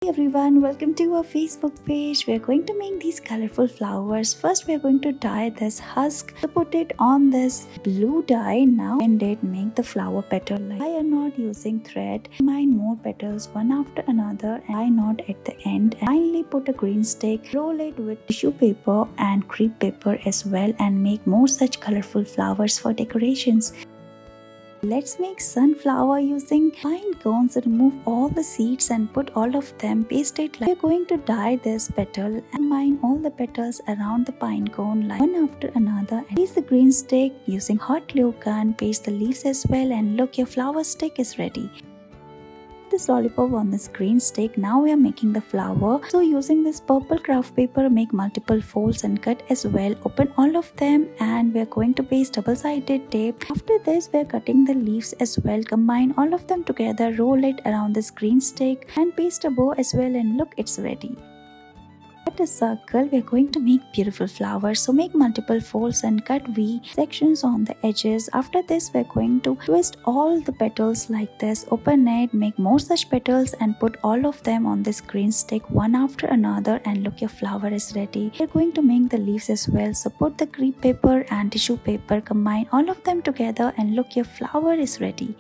Hey everyone, welcome to our Facebook page. We're going to make these colorful flowers. First, we're going to dye this husk to put it on this blue dye. Now, and it make the flower petal like. I am not using thread. Combine more petals one after another and tie knot at the end. And finally, put a green stick, roll it with tissue paper and crepe paper as well, and make more such colorful flowers for decorations. Let's make sunflower using pine cones. Remove all the seeds and put all of them, paste it like. We're going to dye this petal and combine all the petals around the pine cone like one after another, and place the green stick using hot glue gun, paste the leaves as well, and look, your flower stick is ready. This lollipop on this green stick. Now we are making the flower. So using this purple craft paper, make multiple folds and cut as well. Open all of them and we are going to paste double-sided tape. After this, we are cutting the leaves as well. Combine all of them together, roll it around this green stick and paste a bow as well, and look, it's ready. Cut a circle. We are going to make beautiful flowers, so make multiple folds and cut V sections on the edges. After this, we are going to twist all the petals like this. Open it, make more such petals and put all of them on this green stick one after another, and look, your flower is ready. We are going to make the leaves as well, so put the crepe paper and tissue paper, combine all of them together, and look, your flower is ready.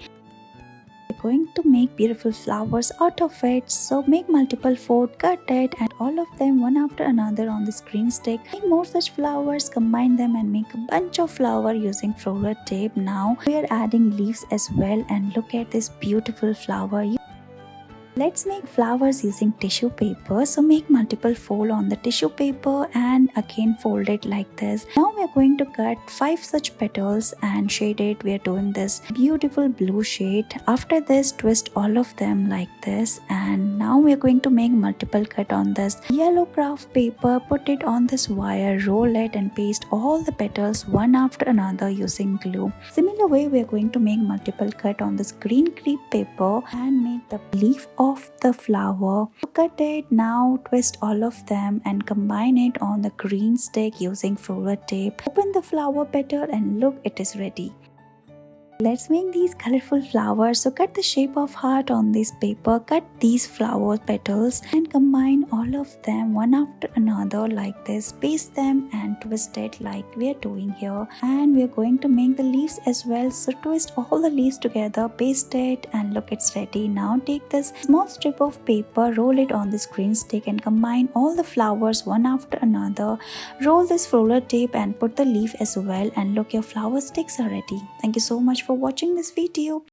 Going to make beautiful flowers out of it, so make multiple fold, cut it, and all of them one after another on this green stick. Make more such flowers, combine them and make a bunch of flower using floral tape. Now we are adding leaves as well, and look at this beautiful flower. Let's make flowers using tissue paper. So make multiple fold on the tissue paper and again fold it like this. Now we are going to cut 5 such petals and shade it. We are doing this beautiful blue shade. After this, twist all of them like this, and now we are going to make multiple cut on this yellow craft paper. Put it on this wire, roll it and paste all the petals one after another using glue. Similar way, we are going to make multiple cut on this green crepe paper and make the leaf of the flower. Cut it. Now twist all of them and combine it on the green stick using floral tape. Open the flower petal and look, it is ready. Let's make these colorful flowers. So cut the shape of heart on this paper, cut these flower petals and combine all of them one after another like this. Paste them and twist it like we are doing here. And we are going to make the leaves as well. So twist all the leaves together, paste it, and look, it's ready. Now take this small strip of paper, roll it on this green stick and combine all the flowers one after another. Roll this floral tape and put the leaf as well, and look, your flower sticks are ready. Thank you so much for watching this video.